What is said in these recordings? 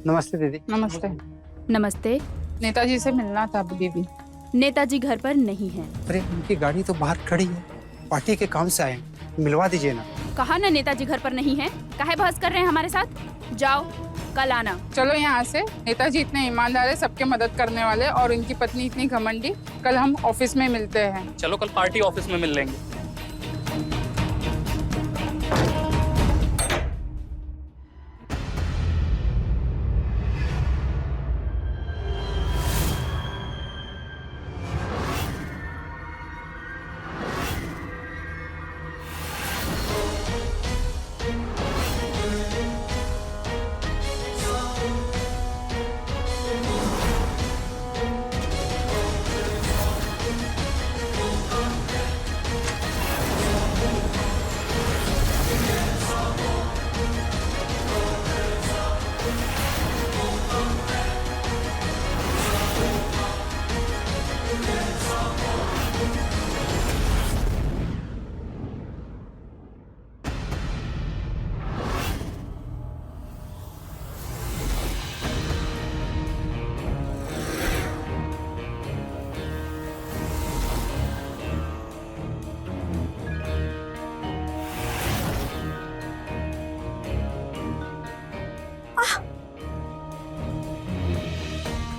नमस्ते दीदी। नमस्ते। नमस्ते। नेताजी से मिलना था दीदी। नेताजी घर पर नहीं हैं। अरे उनकी गाड़ी तो बाहर खड़ी है, पार्टी के काम से आए हैं, मिलवा दीजिए ना। कहा ना नेताजी घर पर नहीं हैं। काहे बहस कर रहे हैं हमारे साथ? जाओ, कल आना। चलो यहाँ से। नेताजी इतने ईमानदार है, सबके मदद करने वाले, और उनकी पत्नी इतनी घमंडी। कल हम ऑफिस में मिलते हैं। चलो कल पार्टी ऑफिस में मिल लेंगे।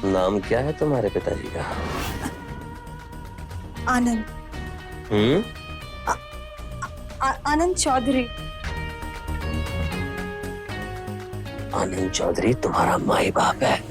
नाम क्या है तुम्हारे पिताजी का? आनंद। आनंद चौधरी। आनंद चौधरी तुम्हारा माई बाप है।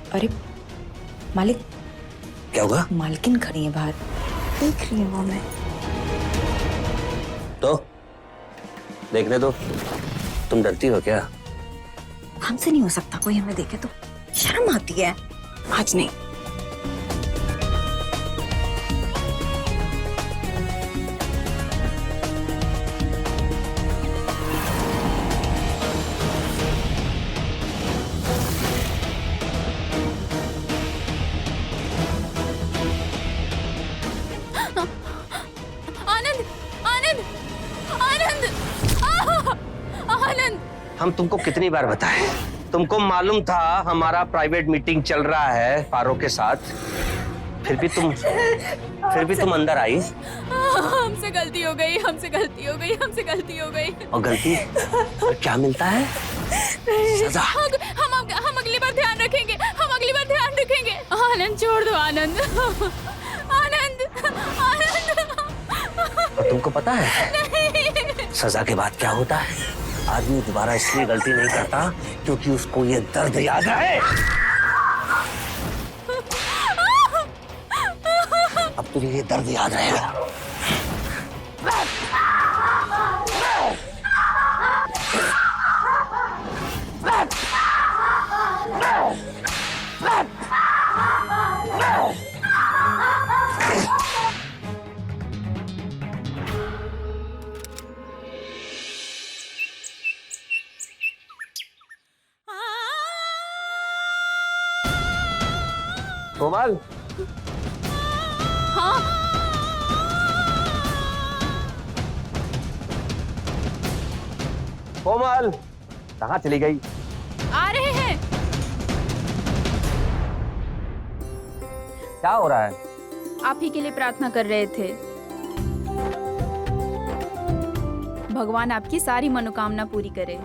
अरे मालिक, क्या होगा? मालकिन खड़ी है बाहर, देख रही हूँ मैं। तो देखने दो। तुम डरती हो क्या? हमसे नहीं हो सकता, कोई हमें देखे तो शर्म आती है। आज नहीं। हम तुमको कितनी बार बताएं? तुमको मालूम था हमारा प्राइवेट मीटिंग चल रहा है पारो के साथ, फिर भी तुम अंदर आई। हमसे गलती हो गई, हमसे गलती हो गई, हमसे गलती हो गई। और गलती और क्या मिलता है? सजा। हम अगली बार ध्यान रखेंगे, हम अगली बार ध्यान रखेंगे। आनंद छोड़ दो, आनंद। आनंद, आनंद। और तुमको पता है सजा के बाद क्या होता है? आदमी दोबारा इसलिए गलती नहीं करता क्योंकि उसको ये दर्द याद है। अब तुझे ये दर्द याद रहेगा। कोमल। हाँ? कोमल कहाँ चली गई? आ रहे हैं। क्या हो रहा है? आप ही के लिए प्रार्थना कर रहे थे। भगवान आपकी सारी मनोकामना पूरी करे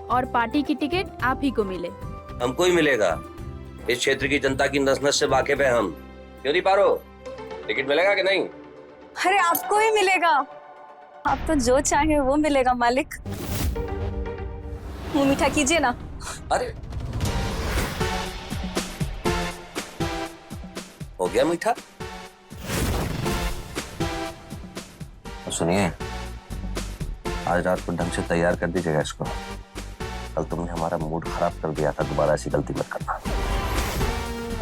और पार्टी की टिकट आप ही को मिले। हमको ही मिलेगा। इस क्षेत्र की जनता की नस नस से वाकिफ है हम। क्यों नहीं पारो? टिकट मिलेगा कि नहीं? अरे आपको ही मिलेगा, आपको जो चाहे वो मिलेगा मालिक। मुंह मीठा कीजिए ना। अरे हो गया मीठा। सुनिए, आज रात को ढंग से तैयार कर दीजिएगा इसको। कल तुमने हमारा मूड खराब कर दिया था, दोबारा ऐसी गलती मत करना।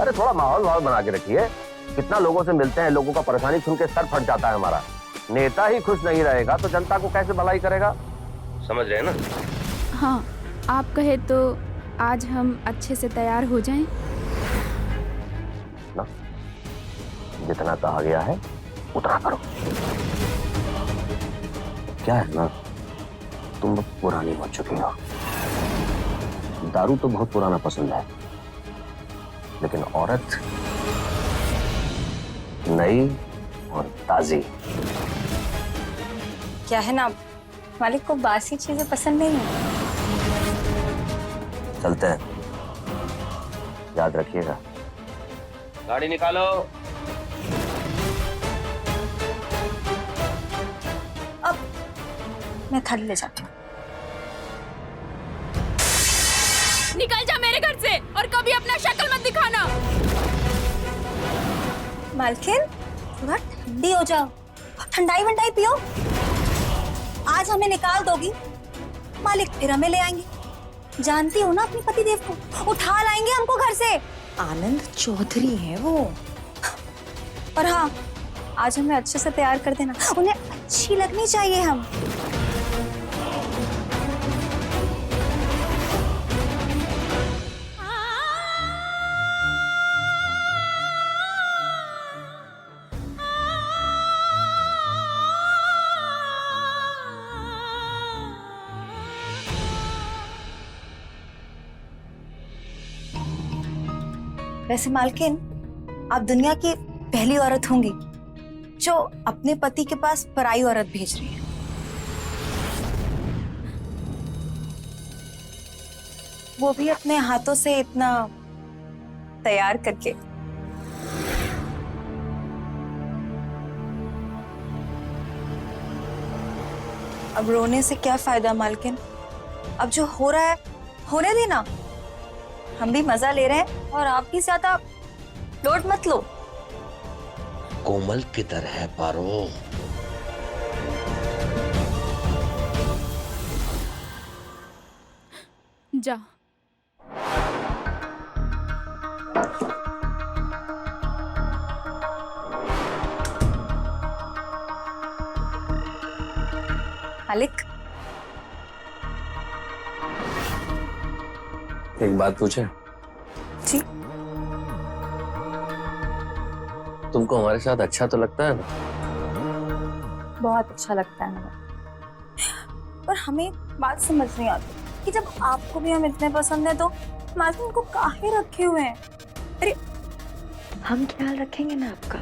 अरे थोड़ा माहौल बना के रखिए। कितना लोगों से मिलते हैं, लोगों का परेशानी सुन के सर फट जाता है हमारा। नेता ही खुश नहीं रहेगा तो जनता को कैसे भलाई करेगा, समझ रहे हैं ना? हाँ, आप कहे तो आज हम अच्छे से तैयार हो जाएं। ना, जितना कहा गया है उतना करो। क्या है ना, तुम पुरानी हो चुकी हो। दारू तो बहुत पुराना पसंद है, लेकिन औरत नई और ताजी। क्या है ना, मालिक को बासी चीजें पसंद नहीं है। चलते हैं, याद रखिएगा। गाड़ी निकालो। अब मैं थाली ले जाती हूँ। निकल जा मेरे घर से और कभी अपना शक्ल मत दिखाना। मालकिन, थोड़ा ठंडी हो जाओ, ठंडाई वंडाई पियो। आज हमें निकाल दोगी, मालिक फिर हमें ले आएंगे। जानती हो ना अपने पतिदेव को, उठा लाएंगे हमको घर से। आनंद चौधरी है वो। और हाँ, आज हमें अच्छे से तैयार कर देना, उन्हें अच्छी लगनी चाहिए हम। वैसे मालकिन, आप दुनिया की पहली औरत होंगी जो अपने पति के पास पराई औरत भेज रही है। वो भी अपने हाथों से इतना तैयार करके। अब रोने से क्या फायदा मालकिन, अब जो हो रहा है होने देना। हम भी मजा ले रहे हैं और आप भी ज्यादा लोड मत लो। कोमल किधर है पारो? जा। मालिक, एक बात पूछे? जी। तुमको हमारे साथ अच्छा तो लगता है ना? बहुत अच्छा लगता है हमें। पर हमें बात समझ नहीं आती कि जब आपको भी हम इतने पसंद है तो मालकिन को काहे रखे हुए हैं? अरे हम ख्याल रखेंगे ना आपका,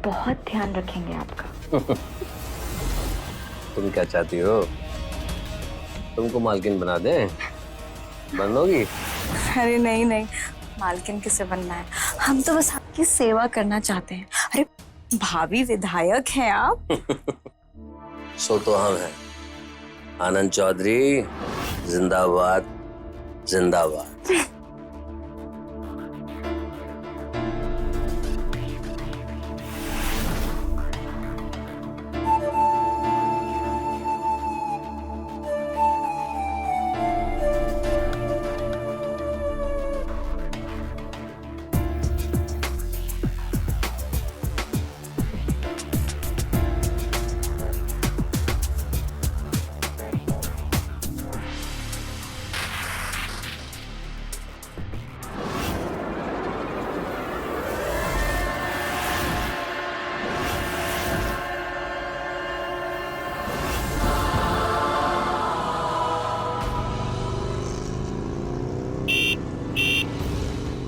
बहुत ध्यान रखेंगे आपका। तुम क्या चाहती हो? तुमको मालकिन बना दें? बनोगी? अरे नहीं नहीं, मालकिन किसे बनना है, हम तो बस आपकी सेवा करना चाहते हैं। अरे भाभी विधायक हैं आप। सो तो हम हैं। आनंद चौधरी जिंदाबाद जिंदाबाद।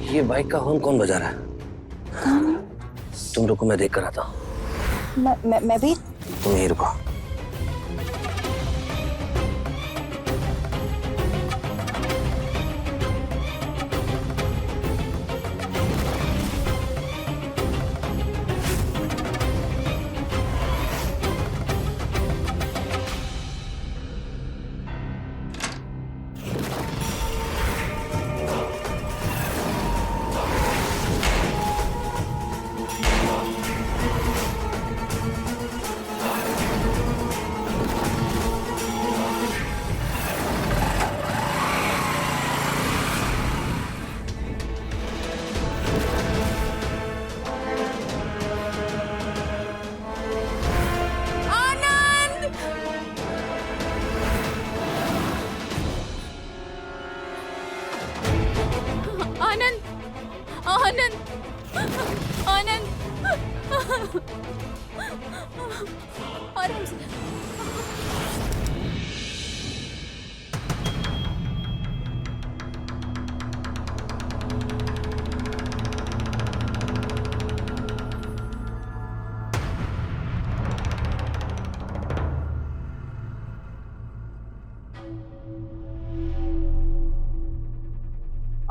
ये बाइक का हॉर्न कौन बजा रहा है? तुम रुको, मैं देख कर आता हूँ। मैं भी। तुम यहीं रुको। आनंद, आनंद, आनंद। आराम से।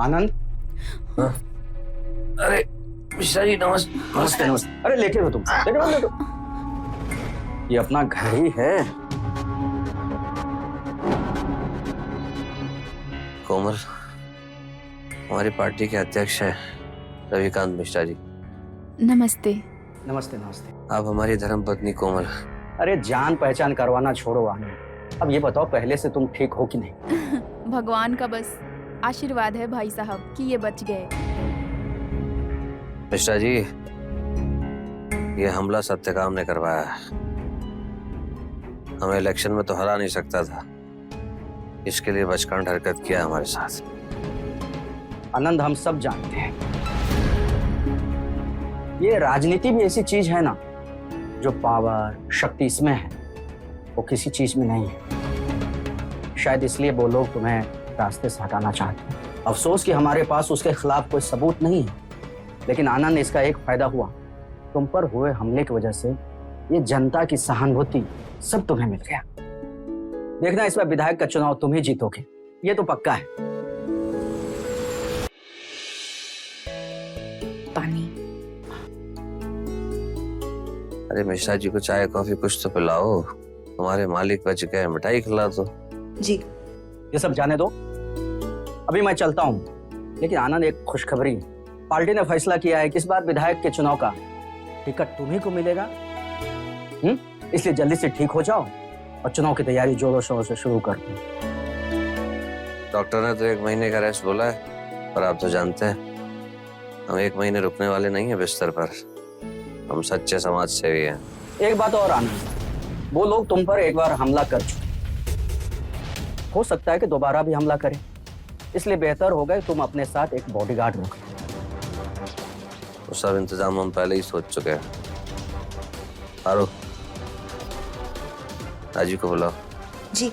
आनंद, अरे मिश्रा जी नमस्ते। नमस्ते नमस्ते। अरे लेटे हो तुम, लेटो। ये अपना घर ही है। कोमल हमारी पार्टी के अध्यक्ष हैं रविकांत मिश्रा जी। नमस्ते। नमस्ते नमस्ते। आप हमारी धर्मपत्नी कोमल। अरे जान पहचान करवाना छोड़ो आनंद, अब ये बताओ पहले से तुम ठीक हो कि नहीं? भगवान का बस आशीर्वाद है भाई साहब कि ये बच गए। मिश्रा जी ये हमला सत्यकाम ने करवाया है। हमें इलेक्शन में तो हरा नहीं सकता था, इसके लिए बचकांड हरकत किया हमारे साथ। आनंद हम सब जानते हैं, ये राजनीति भी ऐसी चीज है ना, जो पावर शक्ति इसमें है वो किसी चीज में नहीं है। शायद इसलिए वो लोग तुम्हें रास्ते से हटाना चाहते हैं। अफसोस कि हमारे पास उसके खिलाफ कोई सबूत नहीं है, लेकिन आनंद इसका एक फायदा हुआ, तुम पर हुए हमले की वजह से ये जनता की सहानुभूति सब तुम्हें मिल गया। देखना इस बार विधायक का चुनाव तुम ही जीतोगे, ये तो पक्का है। पानी। अरे मिश्रा जी को चाय कॉफी कुछ तो पिलाओ, हमारे मालिक बच गए, मिठाई खिला दो। जी। ये सब जाने दो, अभी मैं चलता हूँ। लेकिन आनंद एक खुशखबरी है, पार्टी ने फैसला किया है कि इस बार विधायक के चुनाव का टिकट तुम्ही को मिलेगा। इसलिए जल्दी से ठीक हो जाओ और चुनाव की तैयारी जोरों शोरों से शुरू कर दो। डॉक्टर ने तो 1 महीने का रेस्ट बोला है, पर आप तो जानते हैं हम 1 महीने रुकने वाले नहीं है बिस्तर पर। हम सच्चे समाज सेवी हैं। एक बात और आनंद, वो लोग तुम पर एक बार हमला कर चुके, हो सकता है कि दोबारा भी हमला करें, इसलिए बेहतर होगा कि तुम अपने साथ एक बॉडीगार्ड रखो। वो सब इंतजाम हम पहले ही सोच चुके हैं। आरो राजीव को बुलाओ। जी।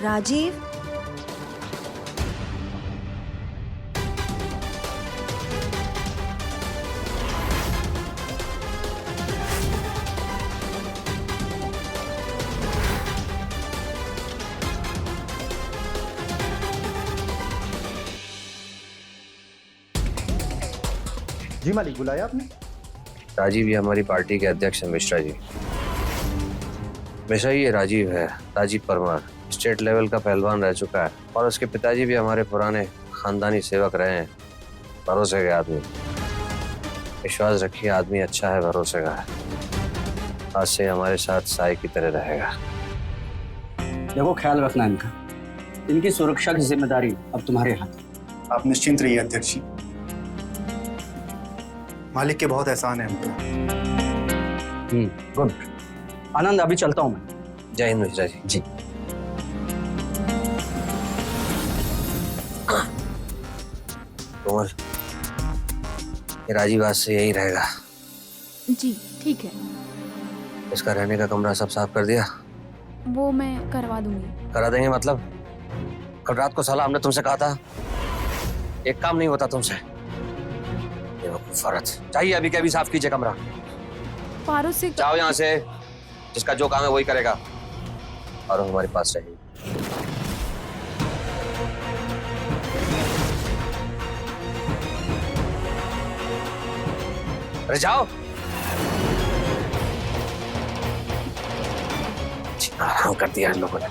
राजीव। जी मालिक, बुलाया आपने? राजीव ये हमारी पार्टी के अध्यक्ष हैं मिश्रा जी। मिश्रा ये राजीव है, राजीव परमार, स्टेट लेवल का पहलवान रह चुका है और उसके पिताजी भी हमारे पुराने खानदानी सेवक रहे हैं। भरोसे के आदमी, विश्वास रखिए आदमी अच्छा है, भरोसे का है। आज से हमारे साथ साय की तरह रहेगा। देखो ख्याल रखना इनका, इनकी सुरक्षा की जिम्मेदारी अब तुम्हारे हाथ। आप निश्चिंत रहिए अध्यक्ष जी, मालिक के बहुत एहसान है हम गुड। आनंद अभी चलता हूँ मैं। जय हिंद मिश्रा जी। जी। कोमल ये राजीव आज से यही रहेगा। जी ठीक है, इसका रहने का कमरा सब साफ कर दिया? वो मैं करवा दूंगी। करा देंगे मतलब? कल रात को साला हमने तुमसे कहा था एक काम नहीं होता तुमसे। फरत चाहिए अभी के अभी साफ कीजिए कमरा। पारो से जाओ यहाँ से, जिसका जो काम है वही करेगा और हमारे पास रहेगी। अरे जाओ। आराम कर दिया इन लोगों ने।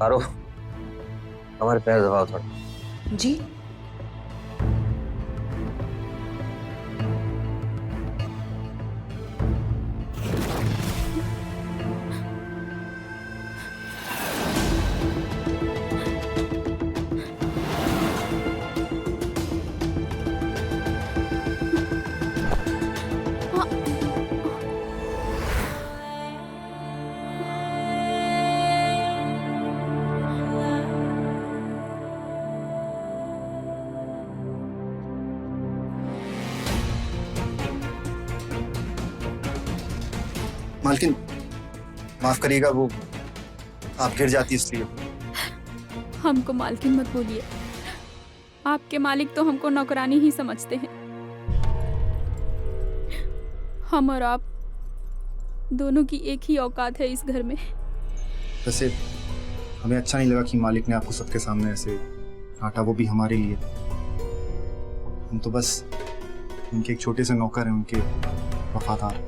पारो हमारे पैर दबाओ थोड़ा। जी। मालकिन माफ करिएगा, वो आप गिर जाती इसलिए। हमको मालकिन मत बोलिए, आपके मालिक तो हमको नौकरानी ही समझते हैं। हम और आप दोनों की एक ही औकात है इस घर में। वैसे हमें अच्छा नहीं लगा कि मालिक ने आपको सबके सामने ऐसे डांटा, वो भी हमारे लिए। हम तो बस उनके एक छोटे से नौकर हैं, उनके वफादार।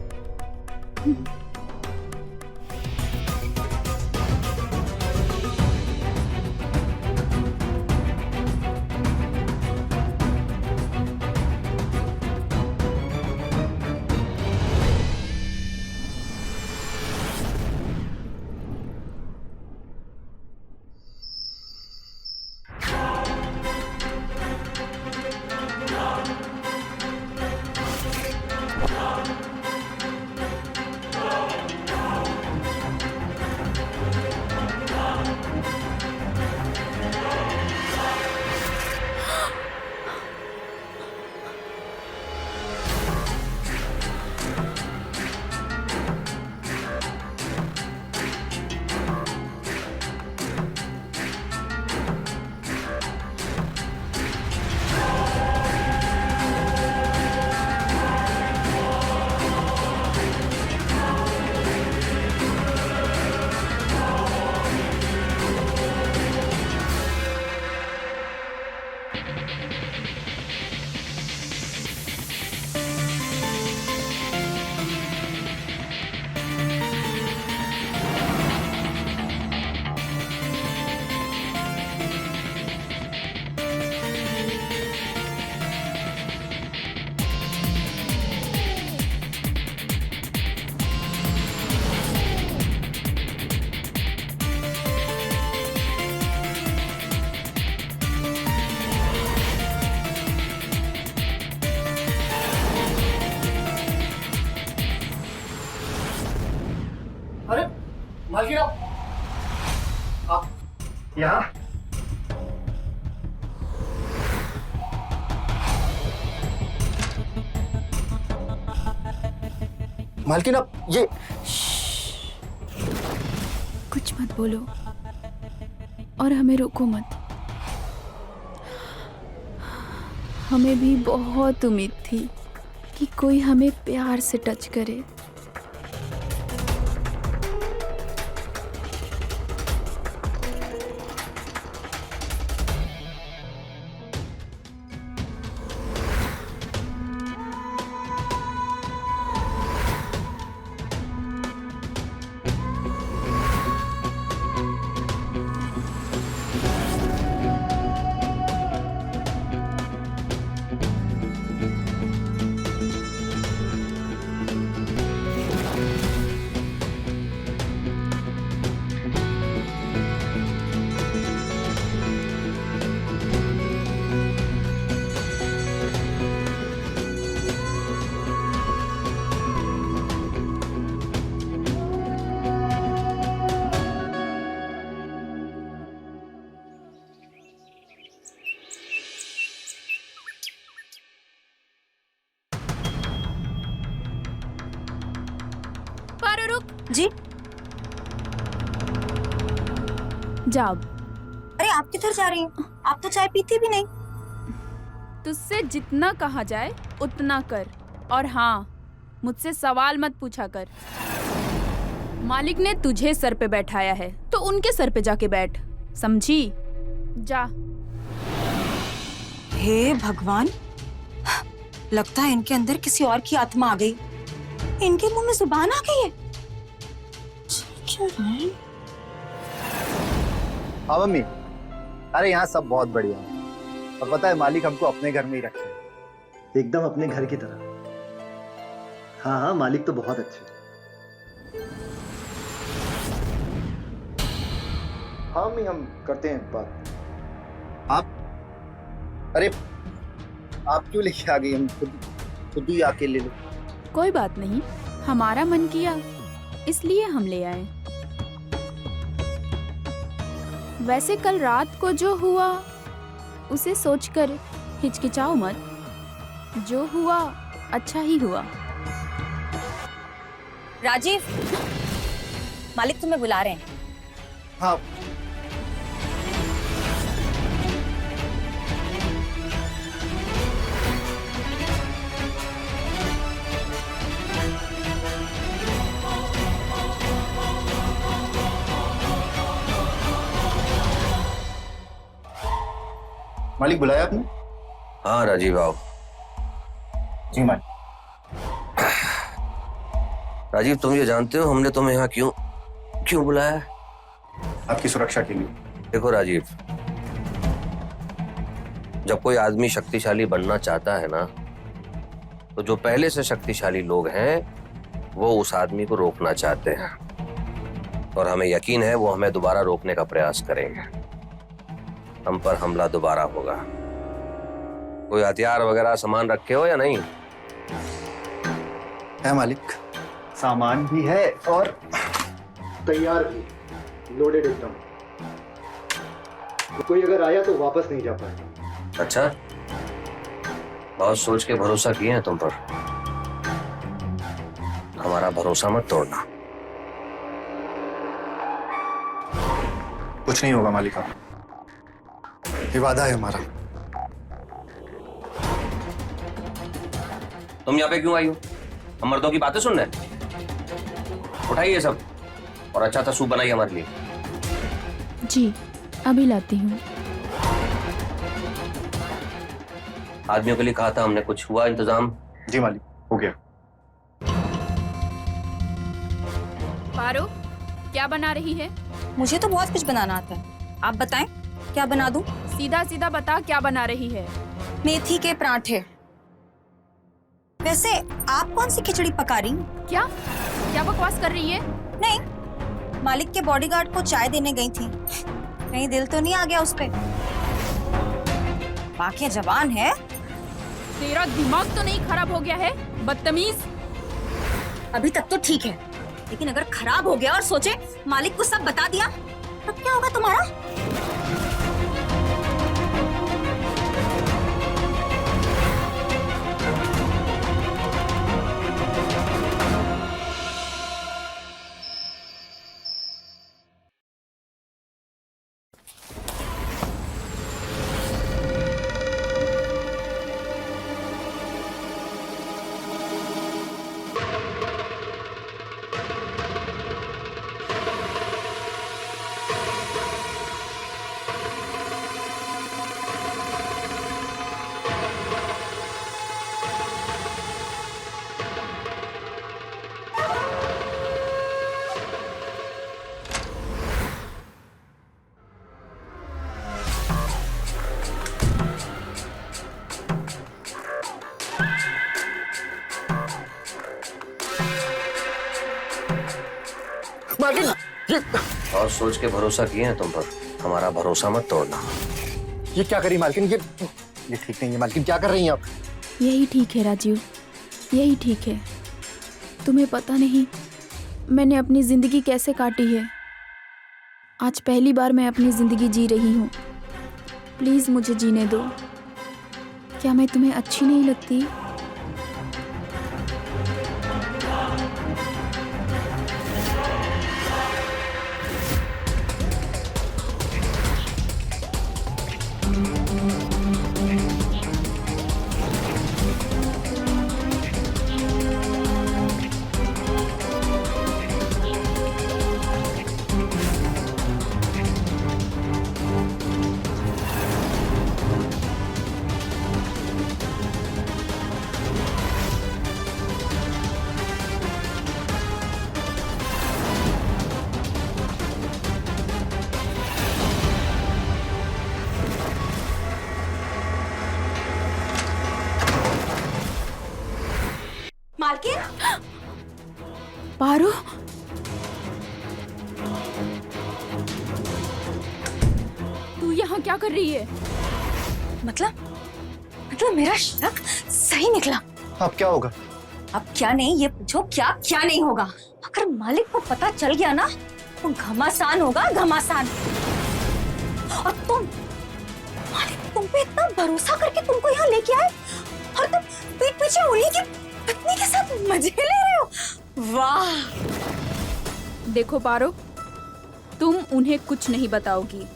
अरे मालकिन आप यहाँ? मालकिन आप ये कुछ मत बोलो और हमें रोको मत। हमें भी बहुत उम्मीद थी कि कोई हमें प्यार से टच करे। जी जाओ। अरे आप किधर जा रही हैं? आप तो चाय पीती भी नहीं। तुझसे जितना कहा जाए उतना कर, और हाँ, मुझसे सवाल मत पूछा कर। मालिक ने तुझे सर पे बैठाया है तो उनके सर पे जाके बैठ, समझी? जा। हे भगवान, लगता है इनके अंदर किसी और की आत्मा आ गई। इनके मुंह में जुबान आ गई है। चल क्यों रहे हैं? हाँ मम्मी, अरे यहाँ सब बहुत बढ़िया है। और पता है मालिक हमको अपने घर में ही रखे हैं, एकदम अपने घर की तरह। हाँ हाँ, मालिक तो बहुत अच्छे। हाँ मम्मी, हम करते हैं बात। आप अरे आप क्यों लेके आ गई? हम खुद ही आके ले लो। कोई बात नहीं, हमारा मन किया इसलिए हम ले आए। वैसे कल रात को जो हुआ उसे सोचकर हिचकिचाओ मत। जो हुआ अच्छा ही हुआ। राजीव, मालिक तुम्हें बुला रहे हैं। हाँ। मालिक बुलाया आपने? हाँ राजीव आओ। जी मालिक। राजीव तुम ये जानते हो हमने तुम्हें यहाँ क्यों क्यों बुलाया है? आपकी सुरक्षा के लिए। देखो राजीव, जब कोई आदमी शक्तिशाली बनना चाहता है ना, तो जो पहले से शक्तिशाली लोग हैं वो उस आदमी को रोकना चाहते हैं, और हमें यकीन है वो हमें दोबारा रोकने का प्रयास करेंगे। हम पर हमला दोबारा होगा। कोई हथियार वगैरह सामान रखे हो या नहीं? है मालिक, सामान भी है और तैयार भी, लोडेड एकदम। तो कोई अगर आया तो वापस नहीं जा पाएगा। अच्छा, बहुत सोच के भरोसा किए हैं तुम पर। हमारा भरोसा मत तोड़ना। कुछ नहीं होगा मालिक, आप ये वादा है हमारा। तुम यहाँ पे क्यों आई हो? हम मर्दों की बातें सुन रहे? उठाइए सब और अच्छा सा सूप बनाइए हमारे लिए। जी अभी लाती हूँ। आदमियों के लिए कहा था हमने, कुछ हुआ इंतजाम? जी मालिक, हो गया। पारो, क्या बना रही है? मुझे तो बहुत कुछ बनाना आता है, आप बताएं क्या बना दूं? सीधा सीधा बता, क्या बना रही है? मेथी के पराठे। वैसे आप कौन सी खिचड़ी पका रही? क्या क्या बकवास कर रही है? नहीं, मालिक के बॉडीगार्ड को चाय देने गई थी, कहीं दिल तो नहीं आ गया उस पे? बाकी जवान है। तेरा दिमाग तो नहीं खराब हो गया है, बदतमीज? अभी तक तो ठीक है, लेकिन अगर खराब हो गया और सोचे मालिक को सब बता दिया तब क्या होगा तुम्हारा? और सोच के भरोसा किए हैं तुम पर। हमारा भरोसा मत तोड़ना। ये क्या करी मालकिन? ये ठीक नहीं है मालकिन, क्या कर रही हैं आप? यही ठीक है राजीव, यही ठीक है। तुम्हें पता नहीं मैंने अपनी जिंदगी कैसे काटी है। आज पहली बार मैं अपनी जिंदगी जी रही हूँ। प्लीज मुझे जीने दो। क्या मैं तुम्हें अच्छी नहीं लगती? मालकिन, पारो, तू यहाँ क्या कर रही है? मतलब मेरा शक सही निकला। अब क्या होगा? अब क्या नहीं, ये पूछो क्या क्या नहीं होगा। अगर मालिक को पता चल गया ना तो घमासान होगा, घमासान। और तुम, मालिक तुम पे इतना भरोसा करके तुमको यहाँ लेके आए और तुम पीठ पीछे उन्हीं की पत्नी के साथ मजे ले रहे हो? वाह। देखो पारो, तुम उन्हें कुछ नहीं बताओगी।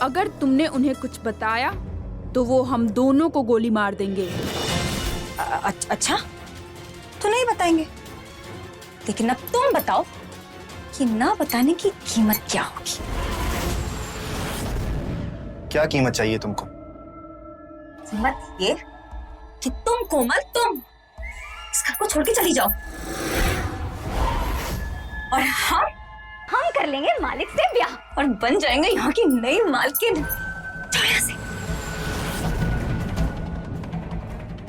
अगर तुमने उन्हें कुछ बताया तो वो हम दोनों को गोली मार देंगे। अच्छा, तो नहीं बताएंगे, लेकिन अब तुम बताओ कि ना बताने की कीमत क्या होगी? क्या कीमत चाहिए तुमको? कीमत ये कि तुम कोमल, तुम इस घर को छोड़ के चली जाओ और हम कर लेंगे मालिक से ब्याह और बन जाएंगे यहाँ की नई मालकिन। जाओ यहाँ से।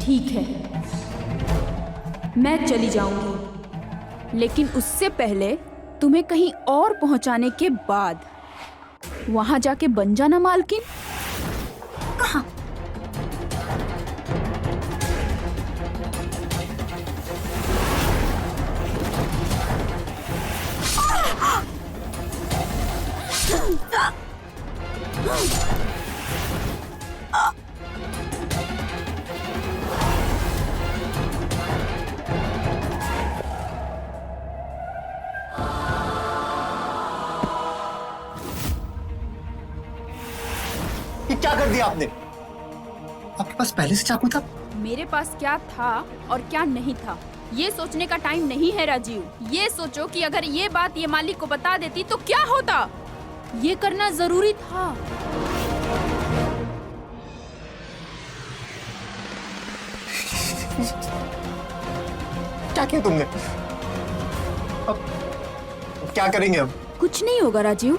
ठीक है, मैं चली जाऊंगी, लेकिन उससे पहले तुम्हें कहीं और पहुंचाने के बाद वहां जाके बन जाना मालकिन। कहाँ? ये क्या कर दिया आपने? आपके पास पहले से चाकू था? मेरे पास क्या था और क्या नहीं था ये सोचने का टाइम नहीं है राजीव। ये सोचो कि अगर ये बात ये मालिक को बता देती तो क्या होता। ये करना जरूरी था। क्या किया तुमने? अब क्या करेंगे अब? कुछ नहीं होगा राजीव,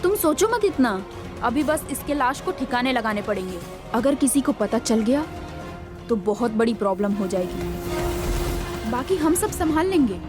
तुम सोचो मत इतना। अभी बस इसके लाश को ठिकाने लगाने पड़ेंगे। अगर किसी को पता चल गया तो बहुत बड़ी प्रॉब्लम हो जाएगी। बाकी हम सब संभाल लेंगे।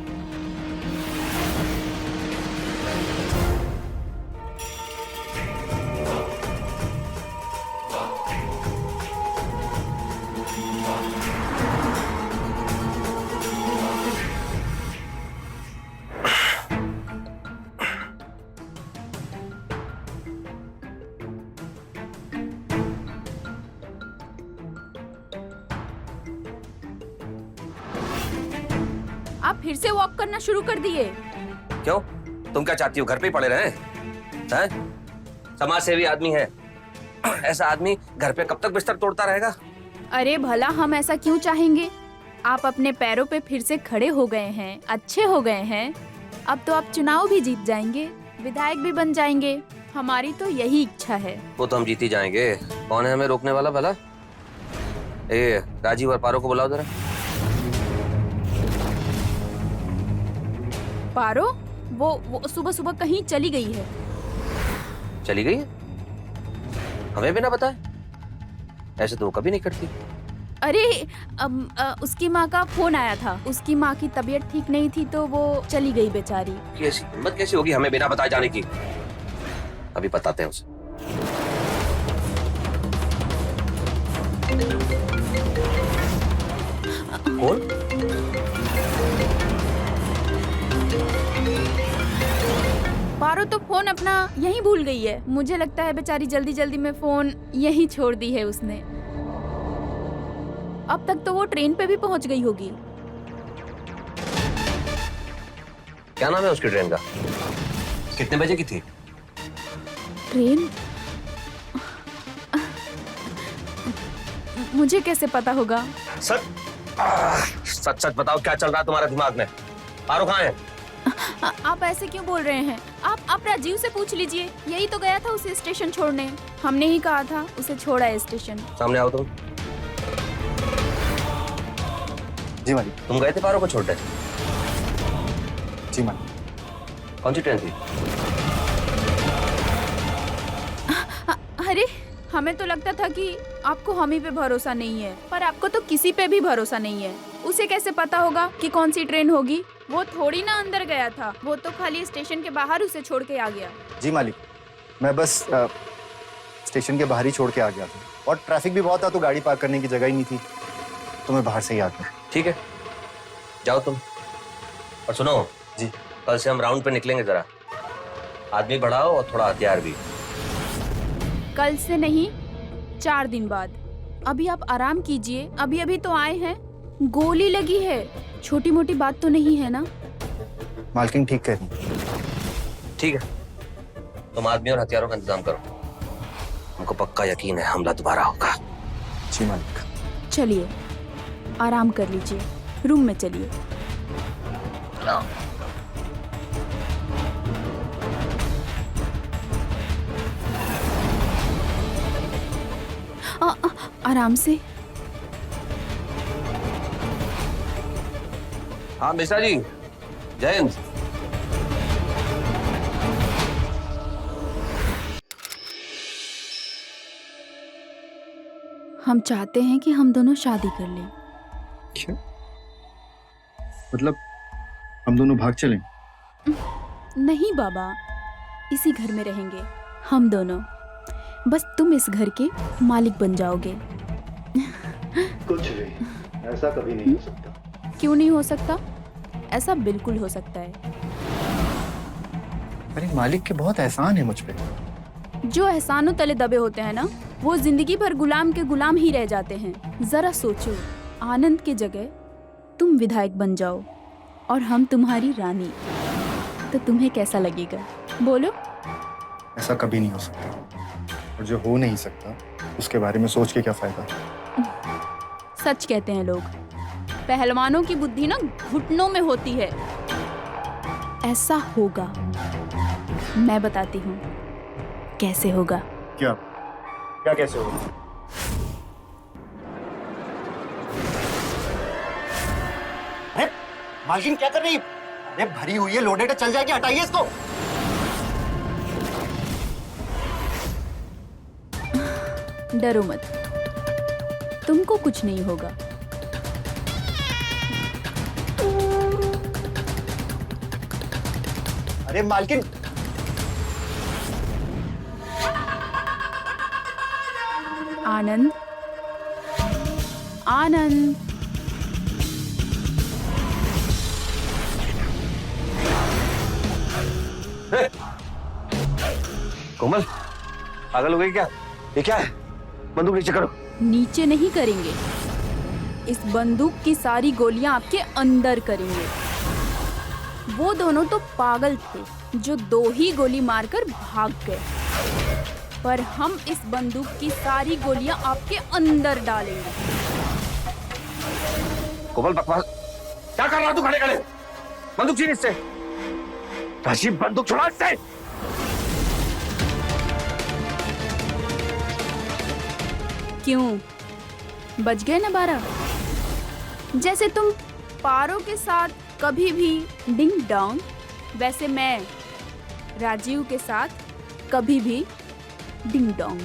आप फिर से वॉक करना शुरू कर दिए। क्यों? तुम क्या चाहती हो, घर पे ही पड़े रहे? हैं? समाज सेवी आदमी है, ऐसा आदमी घर पे कब तक बिस्तर तोड़ता रहेगा? अरे भला हम ऐसा क्यों चाहेंगे? आप अपने पैरों पे फिर से खड़े हो गए हैं, अच्छे हो गए हैं। अब तो आप चुनाव भी जीत जाएंगे, विधायक भी बन जाएंगे। हमारी तो यही इच्छा है। वो तो हम जीत ही जाएंगे। कौन है हमें रोकने वाला भला? ए, राजीव और पारो को बुलाओ जरा। पारो वो सुबह सुबह कहीं चली गई है। चली गई है? हमें भी ना बताए? ऐसे तो वो कभी नहीं करती। अरे उसकी माँ का फोन आया था। उसकी माँ की तबीयत ठीक नहीं थी तो वो चली गई बेचारी। ऐसी हिम्मत कैसी होगी हमें बिना बताए जाने की? अभी बताते हैं उसे। कौन? पारो तो फोन अपना यहीं भूल गई है। मुझे लगता है बेचारी जल्दी जल्दी में फोन यहीं छोड़ दी है उसने। अब तक तो वो ट्रेन पे भी पहुंच गई होगी। क्या नाम है उसकी ट्रेन का? कितने बजे की थी ट्रेन? मुझे कैसे पता होगा? सच सच बताओ, क्या चल रहा है तुम्हारे दिमाग में? पारो कहाँ है? आप ऐसे क्यों बोल रहे हैं? आप राजीव से पूछ लीजिए। यही तो गया था उसे स्टेशन छोड़ने। हमने ही कहा था उसे छोड़ा है स्टेशन। सामने आओ तुम। जी मालिक। तुम गए थे पारो को छोड़ने? जी मालिक। कौन सी ट्रेन थी? अरे हमें तो लगता था कि आपको हम ही पे भरोसा नहीं है, पर आपको तो किसी पे भी भरोसा नहीं है। उसे कैसे पता होगा कि कौन सी ट्रेन होगी? वो थोड़ी ना अंदर गया था, वो तो खाली स्टेशन के बाहर उसे छोड़ के आ गया। जी मालिक, मैं बस स्टेशन के बाहर ही छोड़ के आ गया था और ट्रैफिक भी बहुत था तो गाड़ी पार्क करने की जगह ही नहीं थी, तो मैं बाहर से ही आ गया। ठीक है, जाओ तुम। और सुनो जी, कल से हम राउंड पे निकलेंगे। जरा आदमी बढ़ाओ और थोड़ा हथियार भी। कल से नहीं, 4 दिन बाद। अभी आप आराम कीजिए, अभी अभी तो आए हैं। गोली लगी है, छोटी मोटी बात तो नहीं है ना? मालकिन ठीक कह रही है। ठीक है, तुम आदमी और हथियारों का इंतजाम करो। हमको पक्का यकीन है हमला दोबारा होगा। जी मालिक। चलिए आराम कर लीजिए, रूम में चलिए। आराम से। हाँ मिश्रा जी, जय हिंद। हम चाहते हैं कि हम दोनों शादी कर लें। क्या मतलब हम दोनों भाग चलें? नहीं बाबा, इसी घर में रहेंगे हम दोनों। बस तुम इस घर के मालिक बन जाओगे। कुछ नहीं, ऐसा कभी नहीं हो सकता। क्यों नहीं हो सकता? ऐसा बिल्कुल हो सकता है। अरे मालिक के बहुत एहसान है मुझ पे। जो एहसानों तले दबे होते हैं ना, वो जिंदगी भर गुलाम के गुलाम ही रह जाते हैं। जरा सोचो, आनंद की जगह तुम विधायक बन जाओ और हम तुम्हारी रानी, तो तुम्हें कैसा लगेगा? बोलो। ऐसा कभी नहीं हो सकता, और जो हो नहीं सकता उसके बारे में सोच के क्या फायदा? सच कहते हैं लोग, पहलवानों की बुद्धि ना घुटनों में होती है। ऐसा होगा, मैं बताती हूँ कैसे होगा। क्या क्या कैसे होगा? अरे मालकिन क्या कर रही है? अरे भरी हुई है, लोडेड है, चल जाएगी, हटाइए इसको। डरो मत, तुमको कुछ नहीं होगा। अरे मालकिन, आनंद, आनंद। कोमल, पागल हो गई क्या? ये क्या है? बंदूक नीचे करो। नीचे नहीं करेंगे, इस बंदूक की सारी गोलियां आपके अंदर करेंगे। वो दोनों तो पागल थे जो 2 ही गोली मारकर भाग गए, पर हम इस बंदूक की सारी गोलियां आपके अंदर डालेंगे। कोमल बकवास क्या कर रहा तू? खड़े खड़े बंदूक छीन इससे। राजीव, बंदूक छुड़ा इससे। क्यों, बच गए ना 12? जैसे तुम पारो के साथ कभी भी डिंग डोंग, वैसे मैं राजीव के साथ कभी भी डिंग डोंग।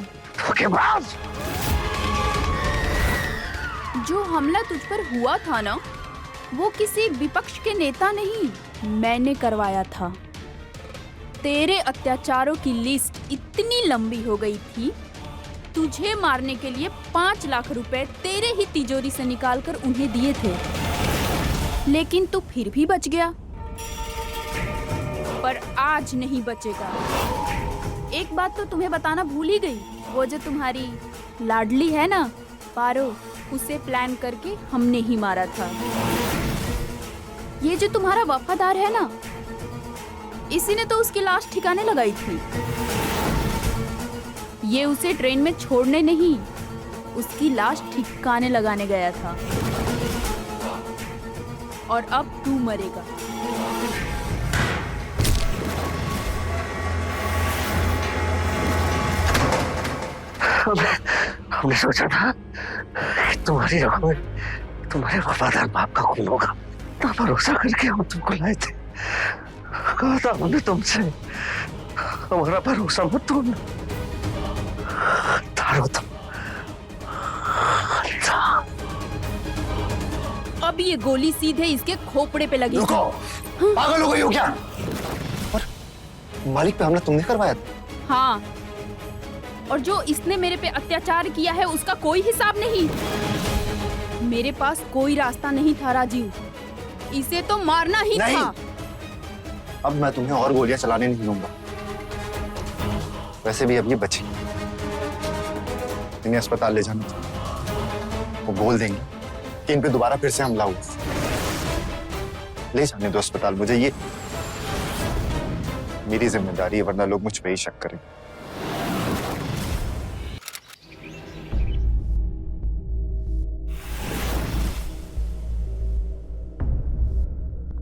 जो हमला तुझ पर हुआ था ना, वो किसी विपक्ष के नेता नहीं, मैंने करवाया था। तेरे अत्याचारों की लिस्ट इतनी लंबी हो गई थी, तुझे मारने के लिए 5 लाख रुपए तेरे ही तिजोरी से निकालकर उन्हें दिए थे, लेकिन तू फिर भी बच गया। पर आज नहीं बचेगा। एक बात तो तुम्हें बताना भूल ही गई, वो जो तुम्हारी लाडली है ना पारो, उसे प्लान करके हमने ही मारा था। ये जो तुम्हारा वफादार है ना, इसी ने तो उसकी लाश ठिकाने लगाई थी। ये उसे ट्रेन में छोड़ने नहीं, उसकी लाश ठिकाने लगाने गया था। और अब तू मरेगा। हमने सोचा था कि तुम्हारी रगों में तुम्हारे वफादार बाप का खून होगा, तो भरोसा करके हम तुमको लाए थे। कहा था हमने तुमसे, हमारा भरोसा मत तोड़ना। तारो तुम। अब ये गोली सीधे इसके खोपड़े पे लगी। रुको, पागल हो गई हो क्या? और मालिक पे हमला तुमने करवाया था? हाँ, और जो इसने मेरे पे अत्याचार किया है उसका कोई हिसाब नहीं। मेरे पास कोई रास्ता नहीं था राजीव, इसे तो मारना ही नहीं। था। अब मैं तुम्हें और गोलियां चलाने नहीं दूंगा। वैसे भी अब ये बची, इन्हें अस्पताल ले जाना था। वो बोल देंगे कि इन पे दोबारा फिर से हमला हुआ। ले जाने दो अस्पताल मुझे, ये मेरी जिम्मेदारी है, वरना लोग मुझ पे ही शक करें।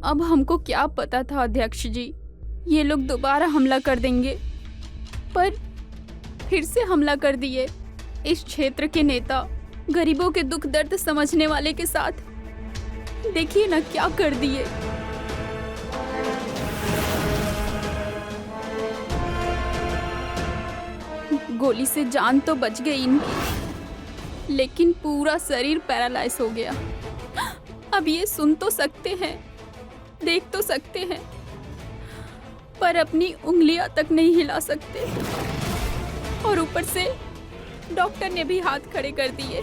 अब हमको क्या पता था अध्यक्ष जी, ये लोग दोबारा हमला कर देंगे, पर फिर से हमला कर दिए। इस क्षेत्र के नेता गरीबों के दुख दर्द समझने वाले के साथ देखिए ना क्या कर दिए। गोली से जान तो बच गई इनकी, लेकिन पूरा शरीर पैरालाइज हो गया। अब ये सुन तो सकते हैं, देख तो सकते हैं, पर अपनी उंगलियां तक नहीं हिला सकते। और ऊपर से डॉक्टर ने भी हाथ खड़े कर दिए।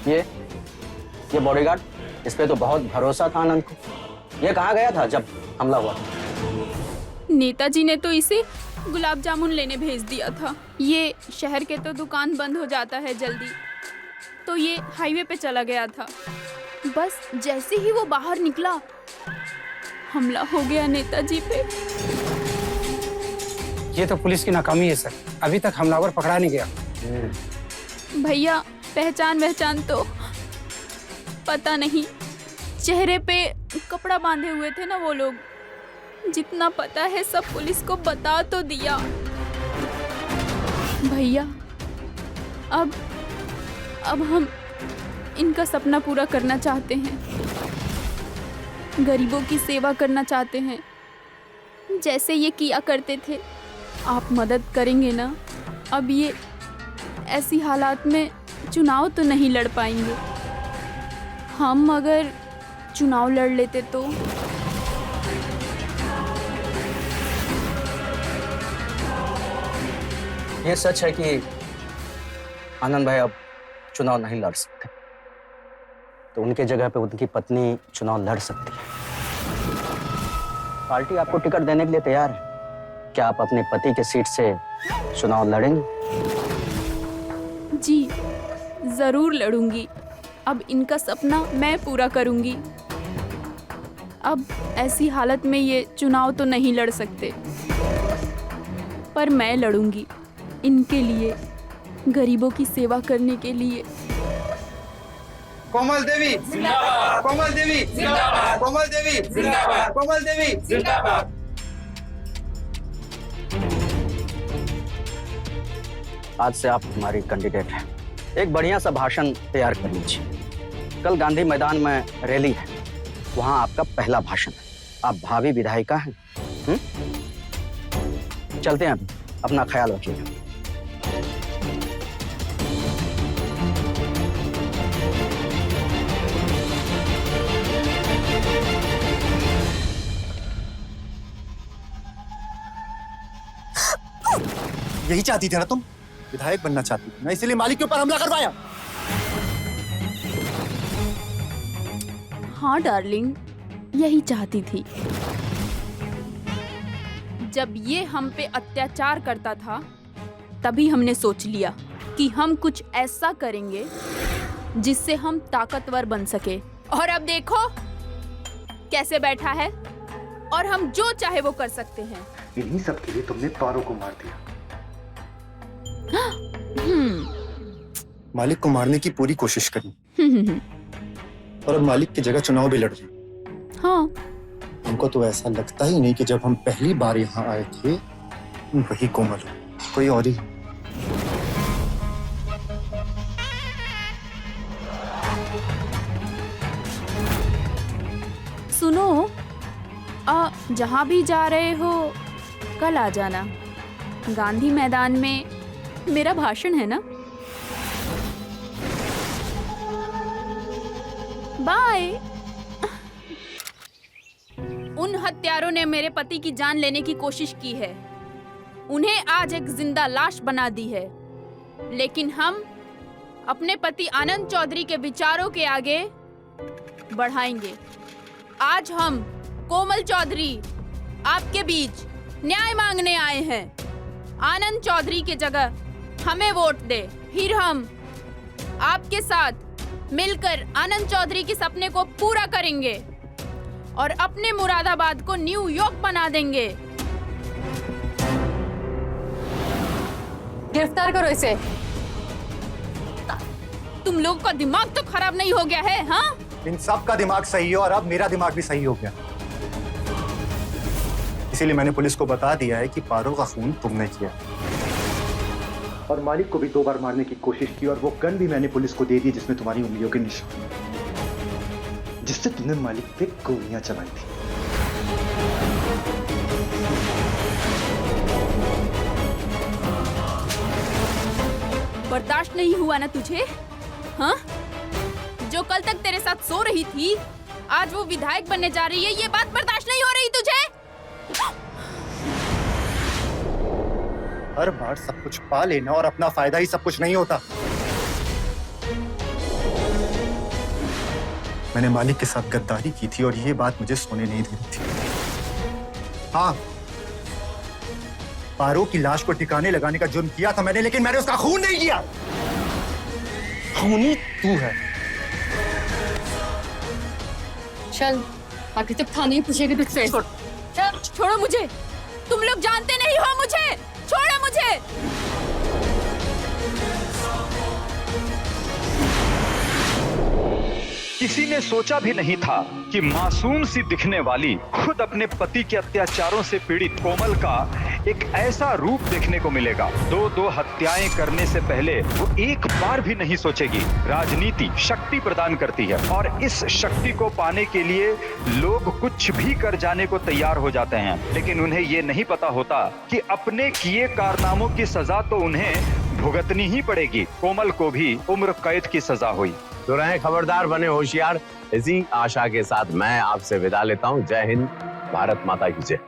ये बॉडीगार्ड, इस पे तो बहुत भरोसा था आनंद को। ये कहाँ गया था जब हमला हुआ था? नेताजी ने तो इसे गुलाब जामुन लेने भेज दिया था। ये शहर के तो दुकान बंद हो जाता है जल्दी, तो ये हाईवे पे चला गया था। बस जैसे ही वो बाहर निकला, हमला हो गया नेताजी पे। ये तो पुलिस की नाकामी है सर, अभी तक हमलावर पकड़ा नहीं गया। भैया पहचान तो पता नहीं, चेहरे पे कपड़ा बांधे हुए थे ना वो लोग। जितना पता है सब पुलिस को बता तो दिया। भैया अब हम इनका सपना पूरा करना चाहते हैं, गरीबों की सेवा करना चाहते हैं, जैसे ये किया करते थे। आप मदद करेंगे ना? अब ये ऐसी हालात में चुनाव तो नहीं लड़ पाएंगे। हम अगर चुनाव लड़ लेते तो ये सच है कि आनंद भाई अब चुनाव नहीं लड़ सकते, तो उनके जगह पे उनकी पत्नी चुनाव लड़ सकती है। पार्टी आपको टिकट देने के लिए तैयार है। क्या आप अपने पति के सीट से चुनाव लड़ेंगे? जी जरूर लड़ूंगी। अब इनका सपना मैं पूरा करूंगी। अब ऐसी हालत में ये चुनाव तो नहीं लड़ सकते, पर मैं लड़ूंगी इनके लिए, गरीबों की सेवा करने के लिए। कोमल देवी जिंदाबाद, कोमल देवी जिंदाबाद, कोमल देवी जिंदाबाद, कोमल देवी जिंदाबाद। आज से आप हमारी कैंडिडेट हैं। एक बढ़िया सा भाषण तैयार कर लीजिए। कल गांधी मैदान में रैली है, वहां आपका पहला भाषण है। आप भावी विधायिका हैं। चलते हैं, अपना ख्याल रखिएगा। यही चाहती थी ना तुम? विधायक बनना चाहती थी ना, इसीलिए मालिक के ऊपर हमला करवाया। हाँ डार्लिंग, यही चाहती थी। जब ये हम पे अत्याचार करता था, तभी हमने सोच लिया कि हम कुछ ऐसा करेंगे जिससे हम ताकतवर बन सके। और अब देखो कैसे बैठा है, और हम जो चाहे वो कर सकते हैं। इन्हीं सब के लिए तुमने पारो को मार दिया। मालिक को मारने की पूरी कोशिश करी, और अब मालिक की जगह चुनाव भी लड़ रही। हाँ, हमको तो ऐसा लगता ही नहीं कि जब हम पहली बार यहाँ आए थे वही कोमल हो, कोई और ही। सुनो, जहाँ भी जा रहे हो कल आ जाना। गांधी मैदान में मेरा भाषण है ना। बाय। उन हत्यारों ने मेरे पति की जान लेने की कोशिश की है, उन्हें आज एक जिंदा लाश बना दी है, लेकिन हम अपने पति आनंद चौधरी के विचारों के आगे बढ़ाएंगे। आज हम कोमल चौधरी आपके बीच न्याय मांगने आए हैं। आनंद चौधरी की जगह हमें वोट दे, फिर हम आपके साथ मिलकर आनंद चौधरी के सपने को पूरा करेंगे और अपने मुरादाबाद को न्यूयॉर्क बना देंगे। गिरफ्तार करो इसे। तुम लोग का दिमाग तो खराब नहीं हो गया है? हाँ, इन सब का दिमाग सही है और अब मेरा दिमाग भी सही हो गया। इसीलिए मैंने पुलिस को बता दिया है कि पारो का खून तुमने किया और मालिक को भी 2 बार मारने की कोशिश की और वो गन भी मैंने पुलिस को दे दी जिसमें तुम्हारी उंगलियों के निशान, जिससे तुमने मालिक पे गोलियां चलाई थी। बर्दाश्त नहीं हुआ ना तुझे? हाँ, जो कल तक तेरे साथ सो रही थी आज वो विधायक बनने जा रही है, ये बात बर्दाश्त नहीं हो रही तुझे? हर बार सब कुछ पा लेना और अपना फायदा ही सब कुछ नहीं होता। मैंने मालिक के साथ गद्दारी की थी और ये बात मुझे सोने नहीं दे रही थी। हाँ, पारो की लाश को ठिकाने लगाने का जुर्म किया था मैंने, लेकिन मैंने उसका खून नहीं किया। खूनी तू है। चल बाकी जब थाने ही पूछेगी तुझसे। चल, छोड़ो मुझे, तुम लोग जानते नहीं हो मुझे, छोड़ो मुझे। किसी ने सोचा भी नहीं था कि मासूम सी दिखने वाली, खुद अपने पति के अत्याचारों से पीड़ित कोमल का एक ऐसा रूप देखने को मिलेगा। 2 हत्याएं करने से पहले वो एक बार भी नहीं सोचेगी। राजनीति शक्ति प्रदान करती है और इस शक्ति को पाने के लिए लोग कुछ भी कर जाने को तैयार हो जाते हैं, लेकिन उन्हें ये नहीं पता होता कि अपने किए कारनामों की सजा तो उन्हें भुगतनी ही पड़ेगी। कोमल को भी उम्र कैद की सजा हुई। तो रहें खबरदार, बने होशियार। इसी आशा के साथ मैं आपसे विदा लेता हूँ। जय हिंद, भारत माता की जय।